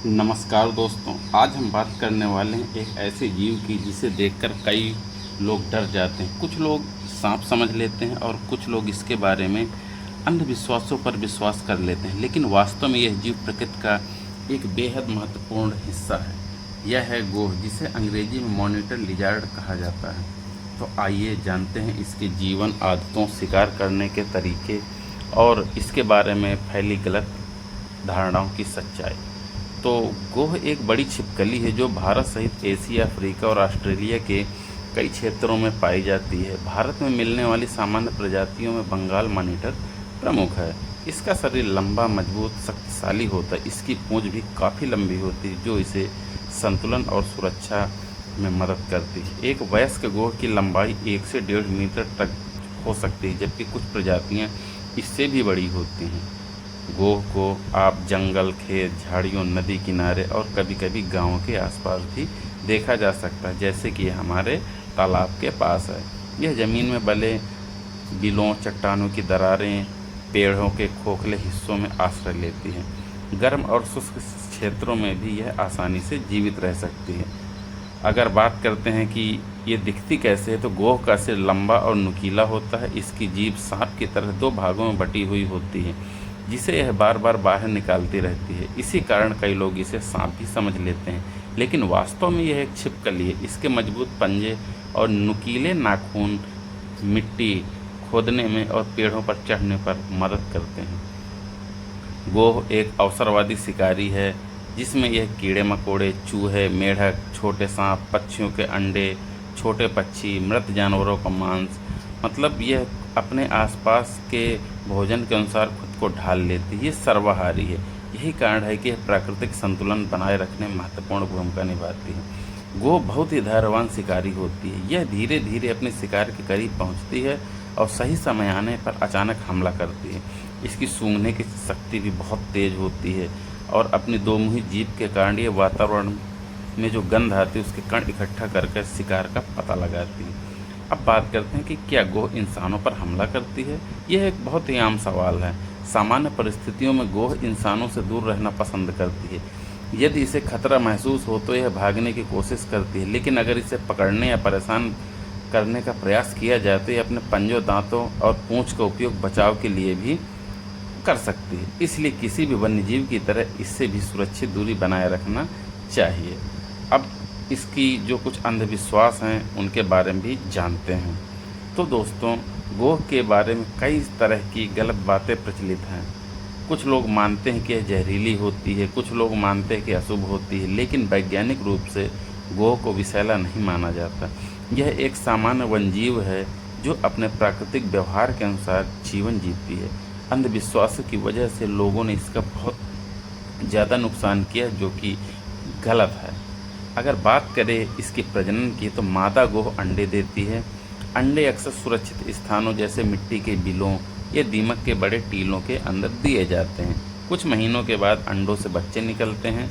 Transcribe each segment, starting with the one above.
नमस्कार दोस्तों, आज हम बात करने वाले हैं एक ऐसे जीव की जिसे देखकर कई लोग डर जाते हैं। कुछ लोग सांप समझ लेते हैं और कुछ लोग इसके बारे में अंधविश्वासों पर विश्वास कर लेते हैं, लेकिन वास्तव में यह जीव प्रकृति का एक बेहद महत्वपूर्ण हिस्सा है। यह है गोह, जिसे अंग्रेजी में मॉनिटर लिजार्ड कहा जाता है। तो आइए जानते हैं इसके जीवन, आदतों, शिकार करने के तरीके और इसके बारे में फैली गलत धारणाओं की सच्चाई। तो गोह एक बड़ी छिपकली है जो भारत सहित एशिया, अफ्रीका और ऑस्ट्रेलिया के कई क्षेत्रों में पाई जाती है। भारत में मिलने वाली सामान्य प्रजातियों में बंगाल मॉनिटर प्रमुख है। इसका शरीर लंबा, मजबूत, शक्तिशाली होता है। इसकी पूंछ भी काफ़ी लंबी होती है जो इसे संतुलन और सुरक्षा में मदद करती है। एक वयस्क गोह की लंबाई 1 से 1.5 मीटर तक हो सकती है, जबकि कुछ प्रजातियां इससे भी बड़ी होती हैं। गोह को आप जंगल, खेत, झाड़ियों, नदी किनारे और कभी-कभी गाँव के आसपास भी देखा जा सकता है, जैसे कि हमारे तालाब के पास है। यह ज़मीन में बले बिलों, चट्टानों की दरारें, पेड़ों के खोखले हिस्सों में आश्रय लेती है। गर्म और शुष्क क्षेत्रों में भी यह आसानी से जीवित रह सकती है। अगर बात करते हैं कि ये दिखती कैसे है, तो गोह का सिर लंबा और नुकीला होता है। इसकी जीभ सांप की तरह 2 भागों में बटी हुई होती है, जिसे यह बार बार बाहर निकालती रहती है। इसी कारण कई लोग इसे सांप भी समझ लेते हैं, लेकिन वास्तव में यह एक छिपकली है। इसके मजबूत पंजे और नुकीले नाखून मिट्टी खोदने में और पेड़ों पर चढ़ने पर मदद करते हैं। गोह एक अवसरवादी शिकारी है, जिसमें यह कीड़े मकोड़े, चूहे, मेढक, छोटे सांप, पक्षियों के अंडे, छोटे पक्षी, मृत जानवरों का मांस, मतलब यह अपने आसपास के भोजन के अनुसार खुद को ढाल लेती है। ये सर्वाहारी है। यही कारण है कि यह प्राकृतिक संतुलन बनाए रखने में महत्वपूर्ण भूमिका निभाती है। गोह बहुत ही धैर्यवान शिकारी होती है। यह धीरे धीरे अपने शिकार के करीब पहुंचती है और सही समय आने पर अचानक हमला करती है। इसकी सूंघने की शक्ति भी बहुत तेज होती है और अपनी 2 मुही जीभ के कारण ये वातावरण में जो गंध आती है उसके कण इकट्ठा करके शिकार का पता लगाती है। अब बात करते हैं कि क्या गोह इंसानों पर हमला करती है। यह एक बहुत ही आम सवाल है। सामान्य परिस्थितियों में गोह इंसानों से दूर रहना पसंद करती है। यदि इसे खतरा महसूस हो तो यह भागने की कोशिश करती है, लेकिन अगर इसे पकड़ने या परेशान करने का प्रयास किया जाए तो यह अपने पंजों, दांतों और पूंछ का उपयोग बचाव के लिए भी कर सकती है। इसलिए किसी भी वन्यजीव की तरह इससे भी सुरक्षित दूरी बनाए रखना चाहिए। अब इसकी जो कुछ अंधविश्वास हैं उनके बारे में भी जानते हैं। तो दोस्तों, गोह के बारे में कई तरह की गलत बातें प्रचलित हैं। कुछ लोग मानते हैं कि यह जहरीली होती है, कुछ लोग मानते हैं कि अशुभ होती है, लेकिन वैज्ञानिक रूप से गोह को विषैला नहीं माना जाता। यह एक सामान्य वन्यजीव है जो अपने प्राकृतिक व्यवहार के अनुसार जीवन जीती है। अंधविश्वासों की वजह से लोगों ने इसका बहुत ज़्यादा नुकसान किया, जो कि गलत है। अगर बात करें इसके प्रजनन की, तो मादा गोह अंडे देती है। अंडे अक्सर सुरक्षित स्थानों जैसे मिट्टी के बिलों या दीमक के बड़े टीलों के अंदर दिए जाते हैं। कुछ महीनों के बाद अंडों से बच्चे निकलते हैं।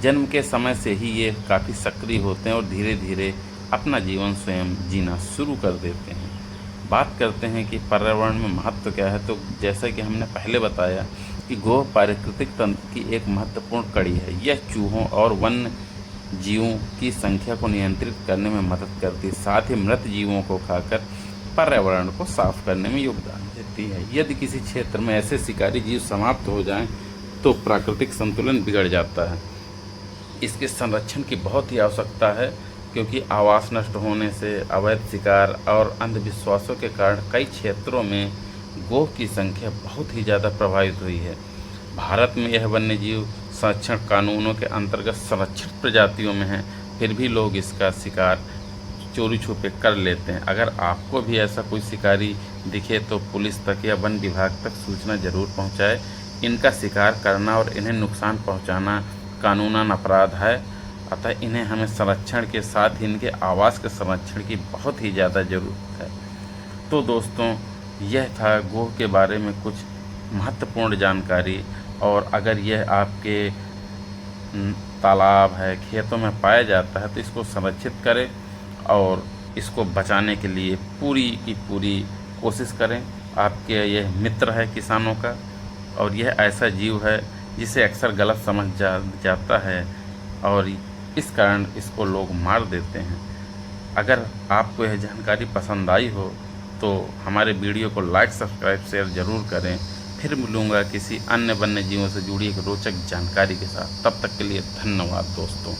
जन्म के समय से ही ये काफ़ी सक्रिय होते हैं और धीरे धीरे अपना जीवन स्वयं जीना शुरू कर देते हैं। बात करते हैं कि पर्यावरण में महत्व क्या है, तो जैसा कि हमने पहले बताया कि गोह पारिस्थितिक तंत्र की एक महत्वपूर्ण कड़ी है। यह चूहों और वन्य जीवों की संख्या को नियंत्रित करने में मदद करती है, साथ ही मृत जीवों को खाकर पर्यावरण को साफ करने में योगदान देती है। यदि किसी क्षेत्र में ऐसे शिकारी जीव समाप्त हो जाएं, तो प्राकृतिक संतुलन बिगड़ जाता है। इसके संरक्षण की बहुत ही आवश्यकता है, क्योंकि आवास नष्ट होने से, अवैध शिकार और अंधविश्वासों के कारण कई क्षेत्रों में गोह की संख्या बहुत ही ज़्यादा प्रभावित हुई है। भारत में यह वन्यजीव संरक्षण कानूनों के अंतर्गत संरक्षित प्रजातियों में है, फिर भी लोग इसका शिकार चोरी छुपे कर लेते हैं। अगर आपको भी ऐसा कोई शिकारी दिखे तो पुलिस तक या वन विभाग तक सूचना जरूर पहुंचाए। इनका शिकार करना और इन्हें नुकसान पहुंचाना कानूनन अपराध है, अतः इन्हें हमें संरक्षण के साथ ही इनके आवास के संरक्षण की बहुत ही ज़्यादा ज़रूरत है। तो दोस्तों, यह था गोह के बारे में कुछ महत्वपूर्ण जानकारी। और अगर यह आपके तालाब है, खेतों में पाया जाता है, तो इसको संरक्षित करें और इसको बचाने के लिए पूरी की पूरी कोशिश करें। आपके यह मित्र है किसानों का, और यह ऐसा जीव है जिसे अक्सर गलत समझ जाता है और इस कारण इसको लोग मार देते हैं। अगर आपको यह जानकारी पसंद आई हो तो हमारे वीडियो को लाइक, सब्सक्राइब, शेयर ज़रूर करें। फिर मिलूँगा किसी अन्य वन्य जीवों से जुड़ी एक रोचक जानकारी के साथ। तब तक के लिए धन्यवाद दोस्तों।